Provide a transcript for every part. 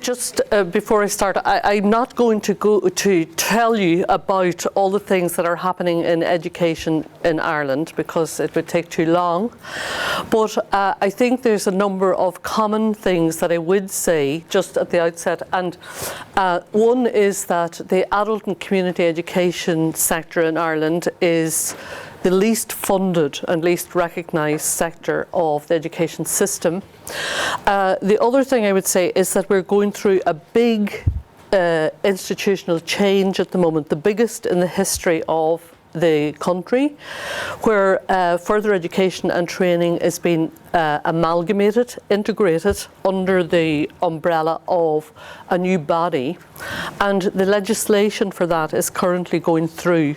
Just before I start, I'm not going to go to tell you about all the things that are happening in education in Ireland because it would take too long. But I think there's a number of common things that I would say just at the outset. And one is that the adult and community education sector in Ireland is the least funded and least recognised sector of the education system. The other thing I would say is that we're going through a big institutional change at the moment, the biggest in the history of the country, where further education and training is being amalgamated, integrated under the umbrella of a new body, and the legislation for that is currently going through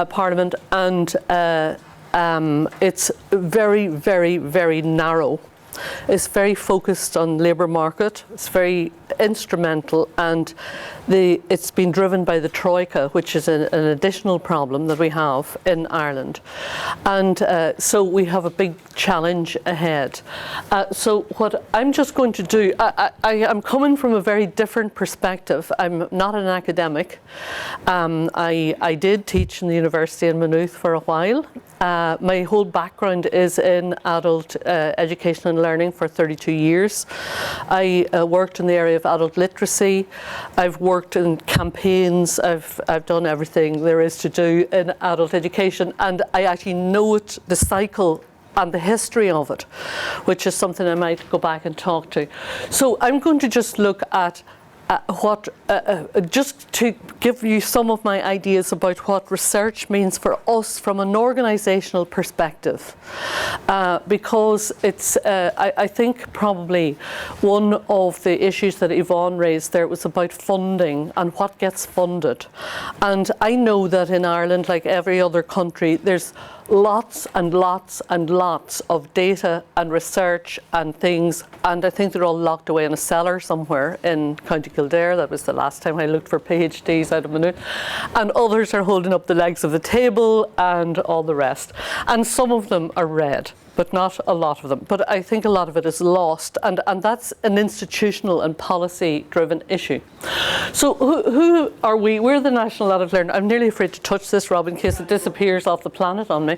Parliament, and it's very, very, very narrow. It's very focused on labour market, it's very instrumental, and it's been driven by the Troika, which is an additional problem that we have in Ireland. And so we have a big challenge ahead. So what I'm just going to do, I am coming from a very different perspective. I'm not an academic. I did teach in the university in Maynooth for a while. My whole background is in adult education and learning for 32 years. I worked in the area of adult literacy. I've worked in campaigns. I've done everything there is to do in adult education, and I actually know it, the cycle and the history of it, which is something I might go back and talk to. So I'm going to just look at just to give you some of my ideas about what research means for us from an organisational perspective, because it's, I think probably one of the issues that Yvonne raised there was about funding and what gets funded. And I know that in Ireland, like every other country, there's lots and lots and lots of data and research and things, and I think they're all locked away in a cellar somewhere in County Kildare. That was the last time I looked for PhDs out of Maynooth. And others are holding up the legs of the table and all the rest. And some of them are read, but not a lot of them. But I think a lot of it is lost, and that's an institutional and policy-driven issue. So who are we? We're the National Adult Learning. I'm nearly afraid to touch this, Rob, in case it disappears off the planet on me.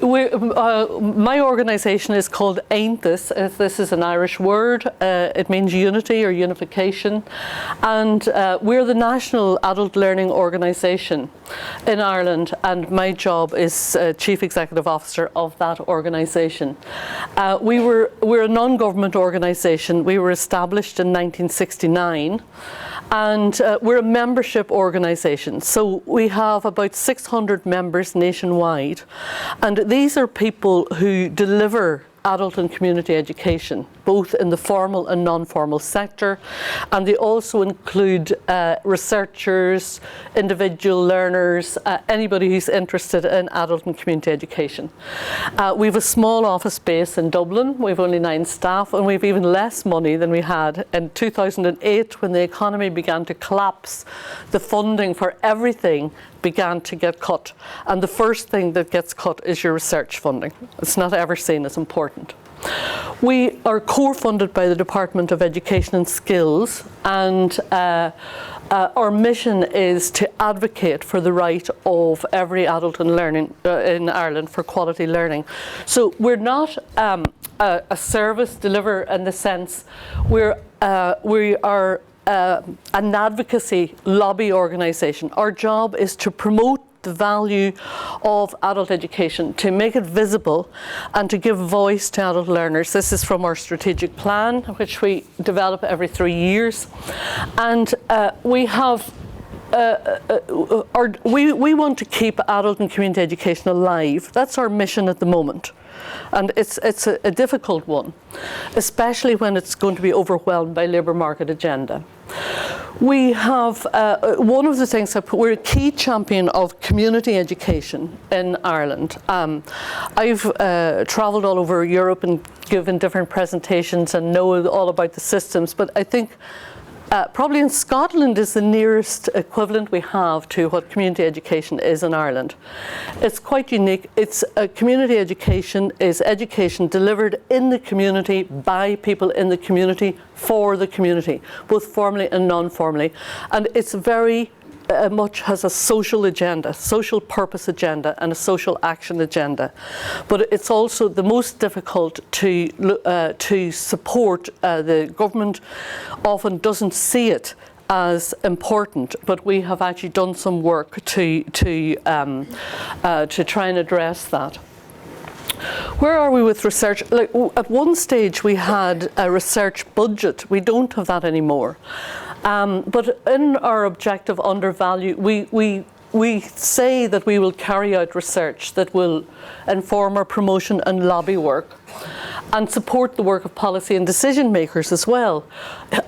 My organisation is called AONTAS. This is an Irish word. It means unity or unification. And we're the National Adult Learning Organisation in Ireland, and my job is Chief Executive Officer of that organisation. We're a non-government organisation. We were established in 1969. And we're a membership organisation, so we have about 600 members nationwide, and these are people who deliver adult and community education, both in the formal and non-formal sector, and they also include researchers, individual learners, anybody who's interested in adult and community education. We have a small office space in Dublin. We've only 9 staff, and we've even less money than we had in 2008 when the economy began to collapse. The funding for everything began to get cut, and the first thing that gets cut is your research funding. It's not ever seen as important. We are co-funded by the Department of Education and Skills, and our mission is to advocate for the right of every adult in learning in Ireland for quality learning. So we're not a service deliverer in the sense we are an advocacy lobby organisation. Our job is to promote the value of adult education, to make it visible and to give voice to adult learners. This is from our strategic plan, which we develop every 3 years. And we have we want to keep adult and community education alive. That's our mission at the moment. And it's a difficult one, especially when it's going to be overwhelmed by labour market agenda. We have, one of the things that we're a key champion of community education in Ireland. I've travelled all over Europe and given different presentations and know all about the systems, but I think probably in Scotland is the nearest equivalent we have to what community education is in Ireland. It's quite unique. It's community education is education delivered in the community by people in the community for the community, both formally and non-formally. And it's very much has a social agenda, social purpose agenda and a social action agenda. But it's also the most difficult to support. The government often doesn't see it as important, but we have actually done some work to try and address that. Where are we with research? Like, at one stage we had a research budget. We don't have that anymore. But in our objective under value, we say that we will carry out research that will inform our promotion and lobby work and support the work of policy and decision makers as well.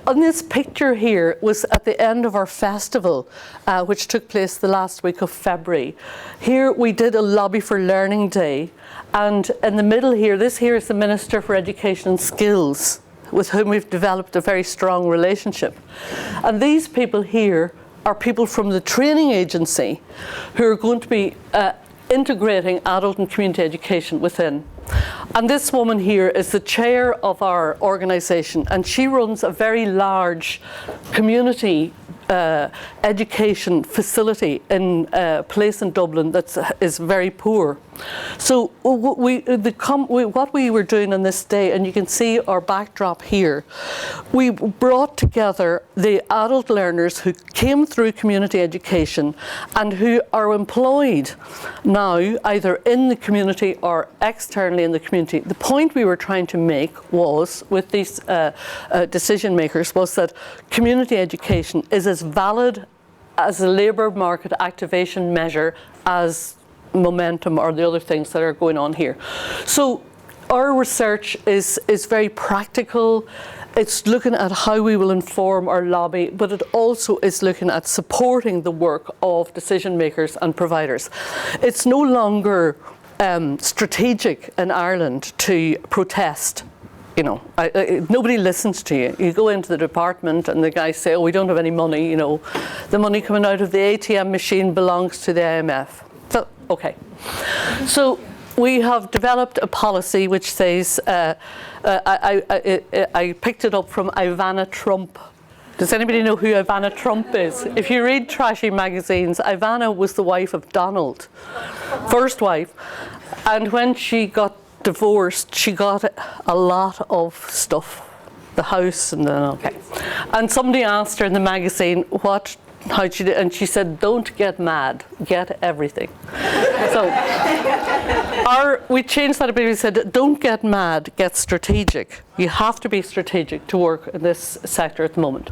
On this picture here was at the end of our festival, which took place the last week of February. Here we did a Lobby for Learning Day, and in the middle here, this here is the Minister for Education and Skills, with whom we've developed a very strong relationship. And these people here are people from the training agency who are going to be integrating adult and community education within. And this woman here is the chair of our organisation, and she runs a very large community education facility in a place in Dublin that is very poor. So what we were doing on this day, and you can see our backdrop here, we brought together the adult learners who came through community education and who are employed now either in the community or externally in the community. The point we were trying to make was, with these decision makers, was that community education is as valid as a labour market activation measure as momentum or the other things that are going on here. So our research is very practical. It's looking at how we will inform our lobby, but it also is looking at supporting the work of decision makers and providers. It's no longer strategic in Ireland to protest. You know, nobody listens to you. You go into the department and the guys say, oh, we don't have any money, you know. The money coming out of the ATM machine belongs to the IMF. So, okay. So we have developed a policy which says, I picked it up from Ivana Trump. Does anybody know who Ivana Trump is? If you read trashy magazines, Ivana was the wife of Donald, first wife. And when she got divorced, she got a lot of stuff, the house and okay. And somebody asked her in the magazine how she did, and she said, "Don't get mad, get everything." So we changed that a bit. We said, "Don't get mad, get strategic." You have to be strategic to work in this sector at the moment.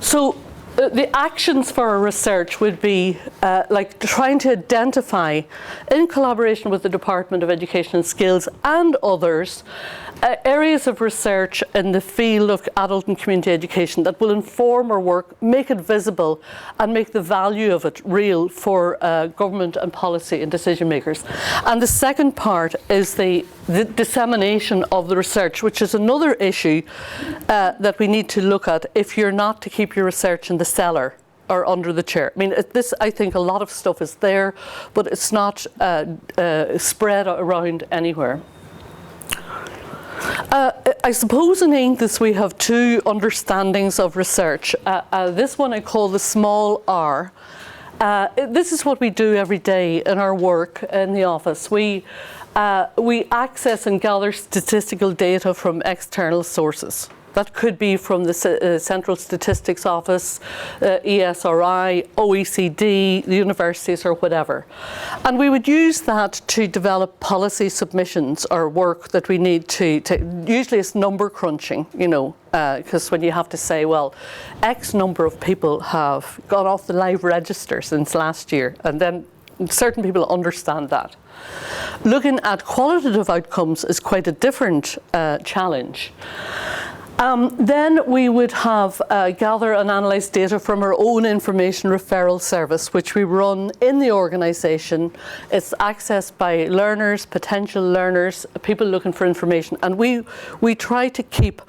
So the actions for our research would be like trying to identify, in collaboration with the Department of Education and Skills and others, areas of research in the field of adult and community education that will inform our work, make it visible, and make the value of it real for government and policy and decision makers. And the second part is the dissemination of the research, which is another issue that we need to look at if you're not to keep your research in the cellar or under the chair. I mean, I think a lot of stuff is there, but it's not spread around anywhere. I suppose in AONTAS we have two understandings of research. This one I call the small R. This is what we do every day in our work in the office. We access and gather statistical data from external sources. That could be from the Central Statistics Office, ESRI, OECD, the universities, or whatever. And we would use that to develop policy submissions or work that we need to usually it's number crunching, you know, because when you have to say, well, X number of people have gone off the live register since last year, and then certain people understand that. Looking at qualitative outcomes is quite a different challenge. Then we would have gather and analyse data from our own information referral service, which we run in the organisation. It's accessed by learners, potential learners, people looking for information, and we try to keep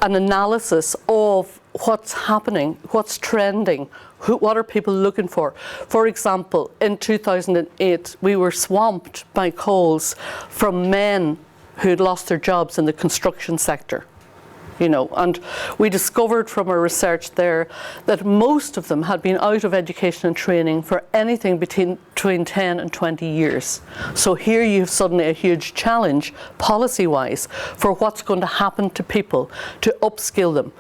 an analysis of what's happening, what's trending, what are people looking for. For example, in 2008, we were swamped by calls from men who had lost their jobs in the construction sector. And we discovered from our research there that most of them had been out of education and training for anything between 10 and 20 years. So here you have suddenly a huge challenge, policy-wise, for what's going to happen to people to upskill them.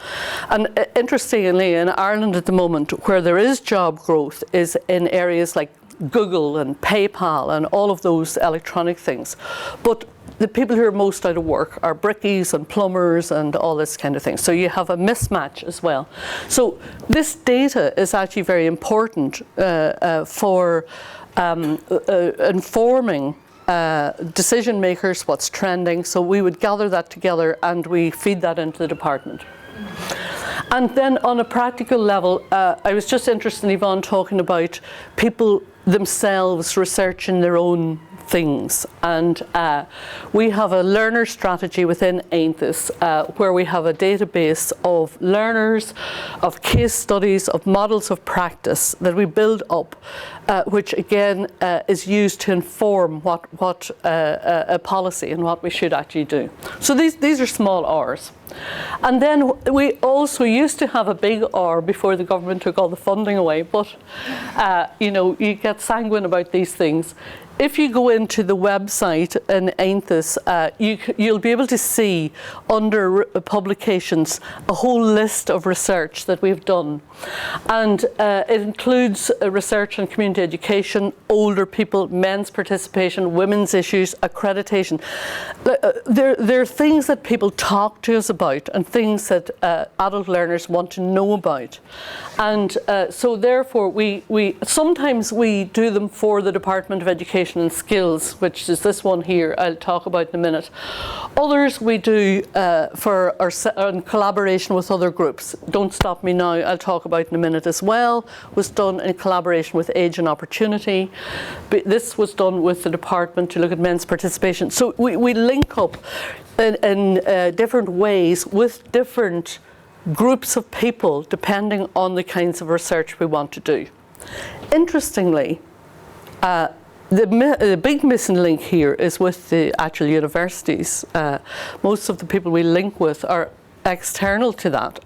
And interestingly, in Ireland at the moment, where there is job growth is in areas like Google and PayPal and all of those electronic things. But the people who are most out of work are brickies and plumbers and all this kind of thing. So you have a mismatch as well. So this data is actually very important for informing decision makers what's trending. So we would gather that together and we feed that into the department. And then on a practical level, I was just interested in Yvonne talking about people themselves researching their own things, and we have a learner strategy within AONTAS where we have a database of learners, of case studies, of models of practice that we build up, which again is used to inform what a policy and what we should actually do. So these are small R's. And then we also used to have a big R before the government took all the funding away, but you get sanguine about these things. If you go into the website in AONTAS, you'll be able to see under publications a whole list of research that we've done. And it includes research on community education, older people, men's participation, women's issues, accreditation. There are things that people talk to us about and things that adult learners want to know about. And so therefore we sometimes we do them for the Department of Education and Skills, which is this one here I'll talk about in a minute. Others we do in collaboration with other groups. Don't Stop Me Now, I'll talk about in a minute as well, was done in collaboration with Age and Opportunity. This was done with the department to look at men's participation. So we link up in different ways with different groups of people depending on the kinds of research we want to do. Interestingly, the big missing link here is with the actual universities. Most of the people we link with are external to that,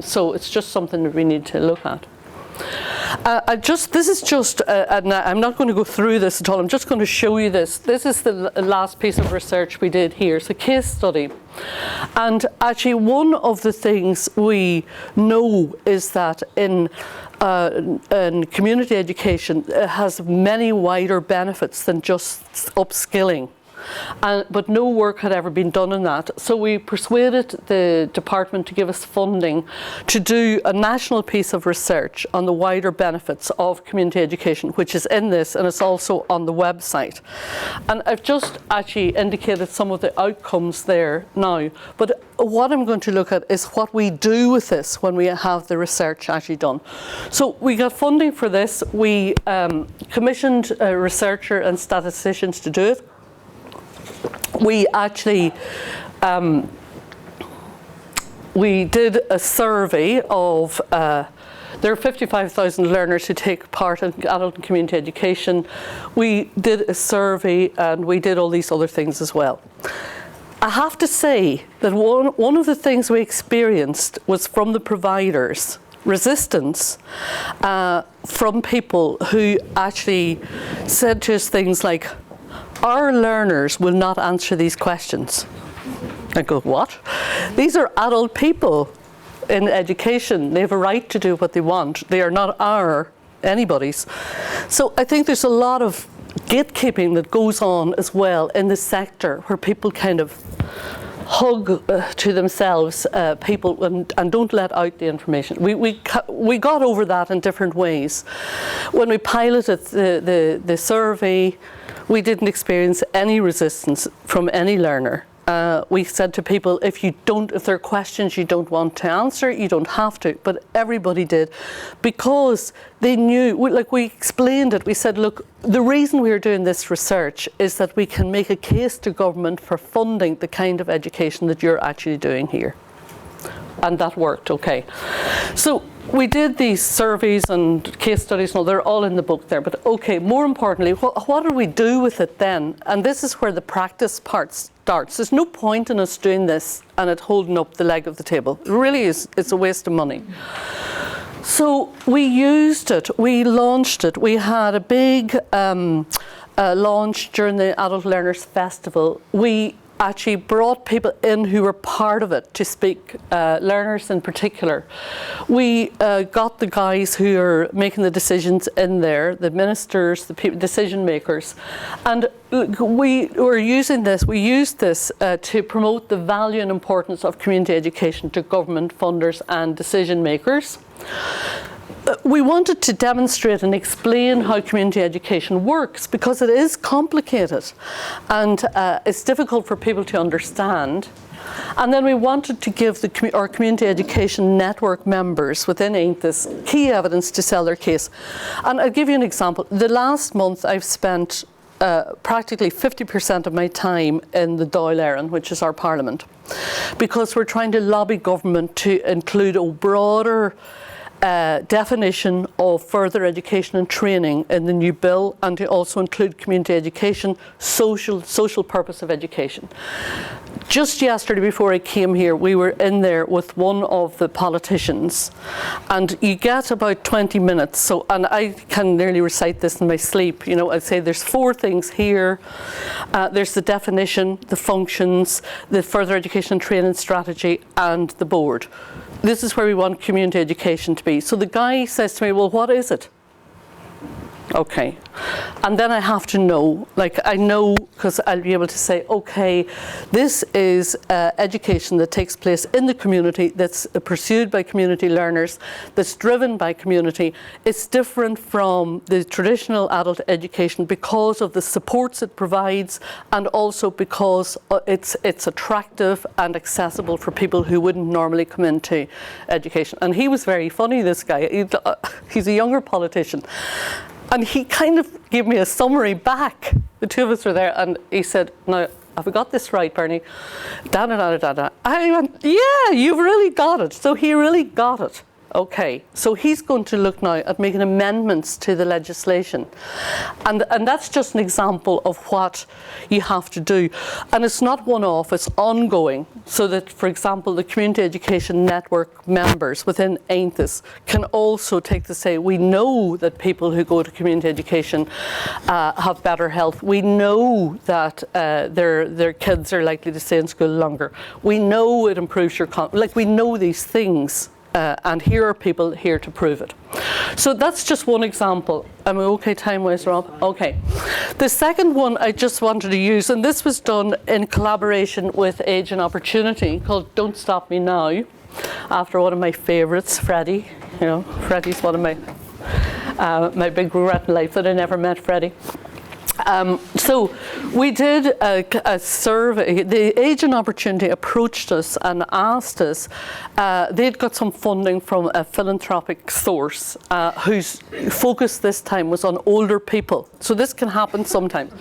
so it's just something that we need to look at. This is just, and I'm not going to go through this at all, I'm just going to show you this. This is the last piece of research we did here. It's a case study. And actually one of the things we know is that in community education, it has many wider benefits than just upskilling. But no work had ever been done on that. So we persuaded the department to give us funding to do a national piece of research on the wider benefits of community education, which is in this, and it's also on the website. And I've just actually indicated some of the outcomes there now. But what I'm going to look at is what we do with this when we have the research actually done. So we got funding for this. We commissioned a researcher and statisticians to do it. We actually we did a survey of there are 55,000 learners who take part in adult and community education. We did a survey and we did all these other things as well. I have to say that one of the things we experienced was from the providers, resistance from people who actually said to us things like, our learners will not answer these questions. I go, what? These are adult people in education. They have a right to do what they want. They are not anybody's. So I think there's a lot of gatekeeping that goes on as well in the sector where people kind of hug to themselves people and don't let out the information. We got over that in different ways. When we piloted the survey, we didn't experience any resistance from any learner. We said to people, if there are questions you don't want to answer, you don't have to. But everybody did, because they knew, like we explained it, we said, look, the reason we're doing this research is that we can make a case to government for funding the kind of education that you're actually doing here. and that worked, okay. So we did these surveys and case studies, and all, they're all in the book there, but okay, more importantly, what do we do with it then? And this is where the practice part starts. There's no point in us doing this and it holding up the leg of the table. It really is, it's a waste of money. So we used it, we launched it, we had a big launch during the Adult Learners Festival. We actually brought people in who were part of it to speak, learners in particular. We got the guys who are making the decisions in there, the ministers, the decision makers, and we used this to promote the value and importance of community education to government funders and decision makers. We wanted to demonstrate and explain how community education works, because it is complicated and it's difficult for people to understand. And then we wanted to give our community education network members within AONTAS key evidence to sell their case. And I'll give you an example. The last month I've spent practically 50% of my time in the Dáil Éireann, which is our parliament, because we're trying to lobby government to include a broader definition of further education and training in the new bill, and to also include community education, social purpose of education. Just yesterday before I came here, we were in there with one of the politicians, and you get about 20 minutes, so, and I can nearly recite this in my sleep, you know, I'd say there's 4 things here. There's the definition, the functions, the further education and training strategy, and the board. This is where we want community education to be. So the guy says to me, well, what is it? Okay. And then I have to know, like I know, because I'll be able to say, okay, this is education that takes place in the community, that's pursued by community learners, that's driven by community. It's different from the traditional adult education because of the supports it provides, and also because it's attractive and accessible for people who wouldn't normally come into education. And he was very funny, this guy. He's a younger politician. And he kind of gave me a summary back. The two of us were there, and he said, now, have we got this right, Berni? Da-da-da-da-da. I went, yeah, you've really got it. So he really got it. Okay, so he's going to look now at making amendments to the legislation. And that's just an example of what you have to do. And it's not one-off, it's ongoing. So that, for example, the Community Education Network members within AONTAS can also take to say, we know that people who go to community education have better health. We know that their kids are likely to stay in school longer. We know it improves your like we know these things. And here are people here to prove it. So that's just one example. Am I okay time-wise, Rob? Okay. The second one I just wanted to use, and this was done in collaboration with Age and Opportunity, called Don't Stop Me Now, after one of my favourites, Freddie. You know, Freddie's one of my big regret in life, that I never met Freddie. So we did a survey. The Age and Opportunity approached us and asked us, they'd got some funding from a philanthropic source whose focus this time was on older people. So this can happen sometimes.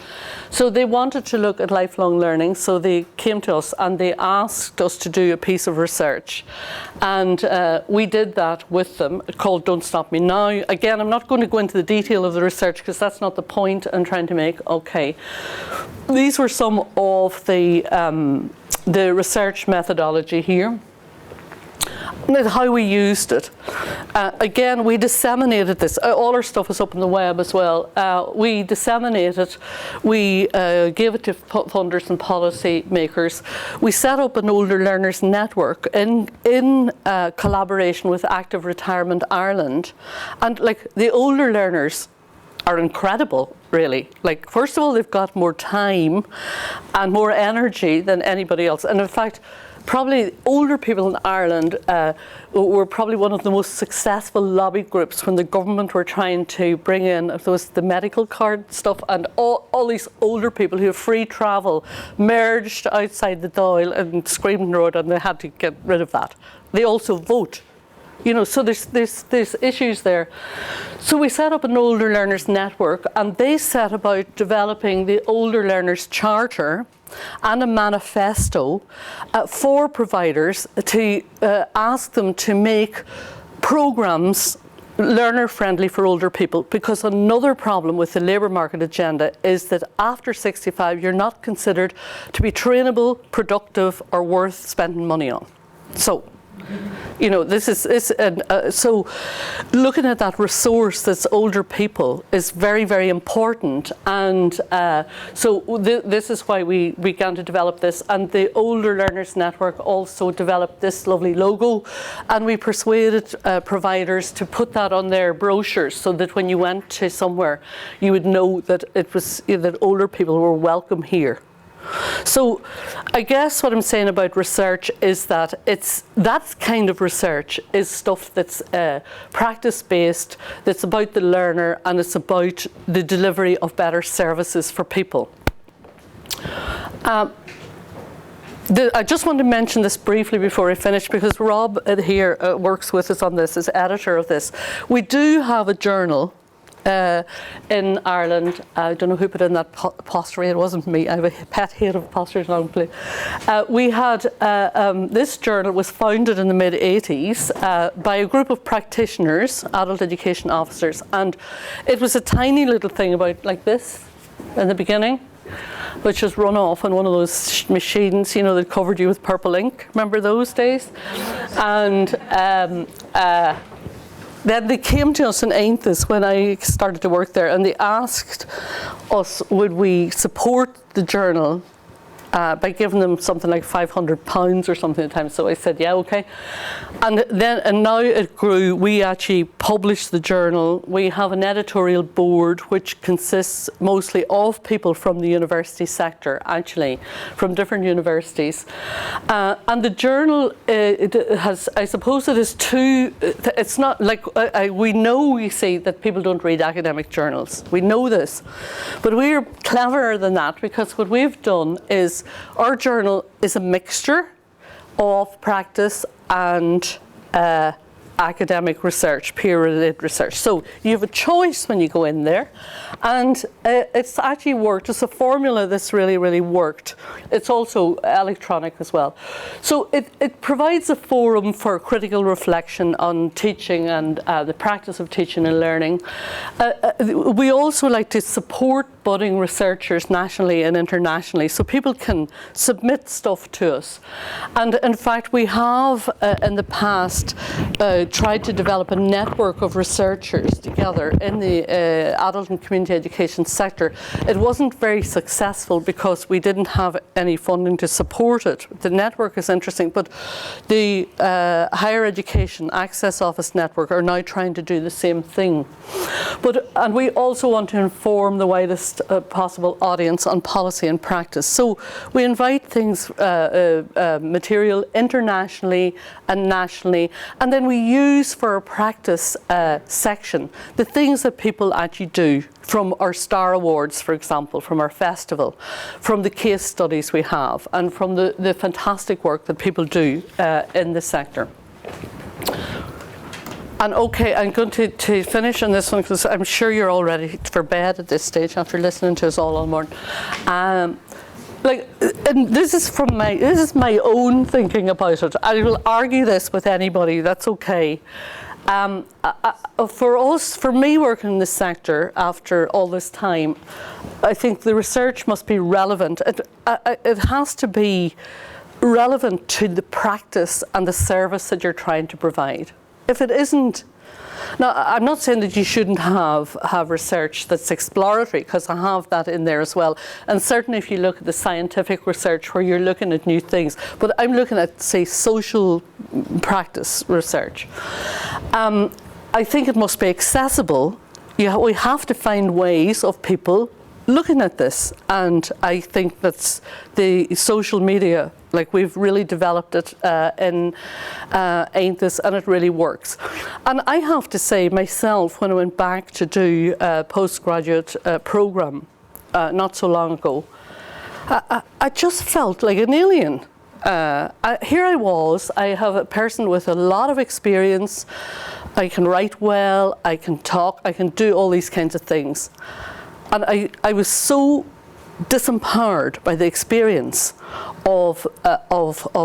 So they wanted to look at lifelong learning, so they came to us and they asked us to do a piece of research. And we did that with them, called Don't Stop Me Now. Again, I'm not going to go into the detail of the research because that's not the point I'm trying to make. Okay. These were some of the research methodology here. How we used it. Again, we disseminated this. All our stuff is up on the web as well. We disseminated, we gave it to funders and policy makers. We set up an older learners network in collaboration with Active Retirement Ireland. And like the older learners are incredible, really. Like, first of all, they've got more time and more energy than anybody else. And in fact, probably older people in Ireland were probably one of the most successful lobby groups when the government were trying to bring in the medical card stuff, and all these older people who have free travel merged outside the Dáil and screamed and roared, and they had to get rid of that. They also vote. So there's issues there. So we set up an older learners network, and they set about developing the older learners charter and a manifesto for providers to ask them to make programs learner friendly for older people, because another problem with the labour market agenda is that after 65 you're not considered to be trainable, productive or worth spending money on. So so looking at that resource that's older people is very, very important, and this is why we began to develop this. And the Older Learners Network also developed this lovely logo, and we persuaded providers to put that on their brochures so that when you went to somewhere you would know that it was that older people were welcome here. So I guess what I'm saying about research is that that kind of research is stuff that's practice-based, that's about the learner, and it's about the delivery of better services for people. I just want to mention this briefly before I finish, because Rob here works with us on this, as editor of this. We do have a journal in Ireland. I don't know who put in that apostrophe. It wasn't me. I have a pet hate of apostrophes. We had this journal was founded in the mid-80s by a group of practitioners, adult education officers, and it was a tiny little thing about like this in the beginning, which was run off on one of those machines, that covered you with purple ink. Remember those days? And then they came to us in AONTAS when I started to work there, and they asked us would we support the journal by giving them something like £500 or something at the time. So I said, yeah, okay. And now it grew. We actually publish the journal. We have an editorial board which consists mostly of people from the university sector, actually, from different universities. And the journal, it has, I suppose it is two, it's not like, we see that people don't read academic journals. We know this. But we're cleverer than that, because what we've done is our journal is a mixture of practice and academic research, peer-related research. So you have a choice when you go in there, and it's actually worked. It's a formula that's really, really worked. It's also electronic as well. So it provides a forum for critical reflection on teaching and the practice of teaching and learning. We also like to support budding researchers nationally and internationally, so people can submit stuff to us. And in fact, we have in the past tried to develop a network of researchers together in the adult and community education sector. It wasn't very successful because we didn't have any funding to support it. The network is interesting, but the Higher Education Access Office Network are now trying to do the same thing. And we also want to inform the widest possible audience on policy and practice. So we invite things, material internationally and nationally, and then we use for a practice section the things that people actually do, from our Star Awards, for example, from our festival, from the case studies we have, and from the fantastic work that people do in the sector. And okay, I'm going to finish on this one, because I'm sure you're all ready for bed at this stage after listening to us all morning. And this is my own thinking about it. I will argue this with anybody. That's okay. For me working in this sector after all this time, I think the research must be relevant. It has to be relevant to the practice and the service that you're trying to provide. If it isn't, now I'm not saying that you shouldn't have research that's exploratory, because I have that in there as well. And certainly if you look at the scientific research where you're looking at new things, but I'm looking at, say, social practice research. I think it must be accessible. We have to find ways of people looking at this, and I think that's the social media. We've really developed it in AONTAS, and it really works. And I have to say myself, when I went back to do a postgraduate program not so long ago, I just felt like an alien. here I was, I have a person with a lot of experience, I can write well, I can talk, I can do all these kinds of things. And I was so disempowered by the experience of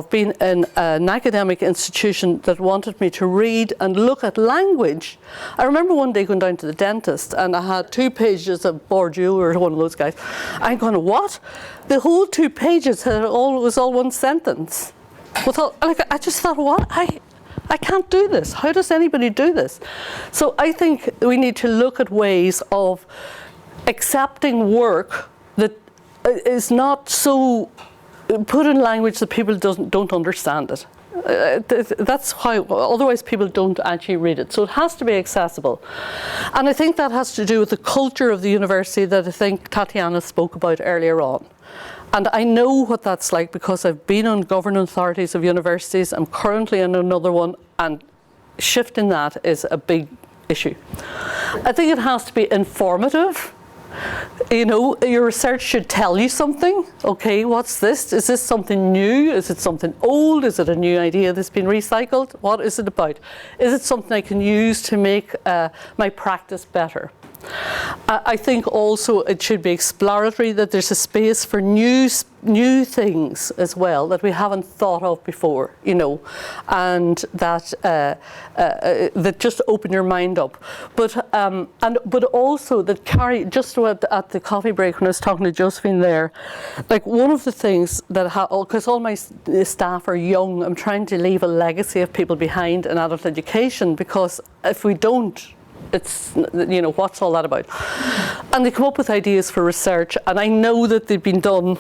being in an academic institution that wanted me to read and look at language. I remember one day going down to the dentist and I had 2 pages of Bourdieu or one of those guys. I'm going, what? The whole 2 pages was all one sentence. I just thought, what? I can't do this. How does anybody do this? So I think we need to look at ways of accepting work that is not so put in language that people don't understand it. That's how, otherwise people don't actually read it. So it has to be accessible. And I think that has to do with the culture of the university that I think Tatiana spoke about earlier on. And I know what that's like because I've been on governing authorities of universities. I'm currently in another one, and shifting that is a big issue. I think it has to be informative. You know, your research should tell you something. Okay, what's this? Is this something new? Is it something old? Is it a new idea that's been recycled? What is it about? Is it something I can use to make my practice better? I think also it should be exploratory, that there's a space for new things as well that we haven't thought of before, you know, and that that just open your mind up. But also that carry, just at the coffee break when I was talking to Josephine there, like one of the things that, because all my staff are young, I'm trying to leave a legacy of people behind in adult education, because if we don't, it's, you know, what's all that about? And they come up with ideas for research, and I know that they've been done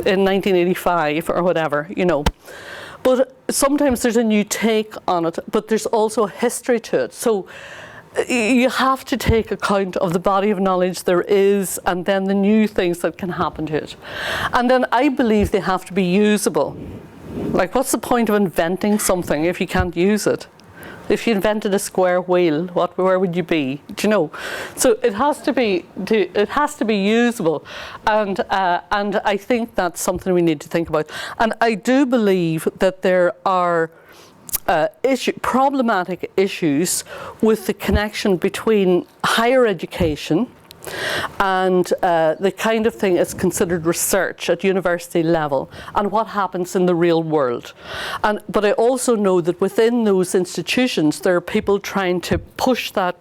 in 1985 or whatever, you know. But sometimes there's a new take on it, but there's also a history to it. So you have to take account of the body of knowledge there is, and then the new things that can happen to it. And then I believe they have to be usable. Like, what's the point of inventing something if you can't use it? If you invented a square wheel, where would you be? Do you know? So it has to be usable, and I think that's something we need to think about. And I do believe that there are problematic issues with the connection between higher education and the kind of thing is considered research at university level and what happens in the real world. But I also know that within those institutions there are people trying to push that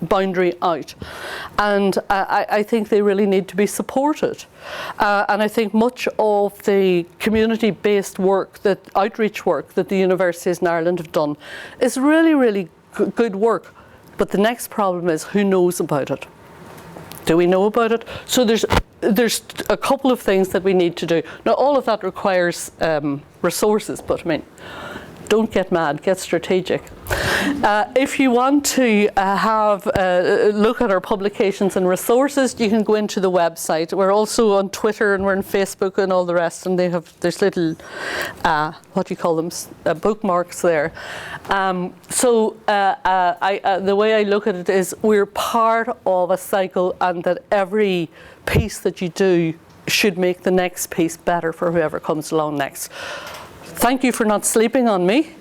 boundary out, and I think they really need to be supported. And I think much of the community-based work, outreach work that the universities in Ireland have done is really, really good work. But the next problem is, who knows about it? Do we know about it? So there's a couple of things that we need to do. Now, all of that requires resources, but I mean, don't get mad, get strategic. If you want to have a look at our publications and resources, you can go into the website. We're also on Twitter and we're on Facebook and all the rest, and there's little, what do you call them, bookmarks there. The way I look at it is we're part of a cycle, and that every piece that you do should make the next piece better for whoever comes along next. Thank you for not sleeping on me.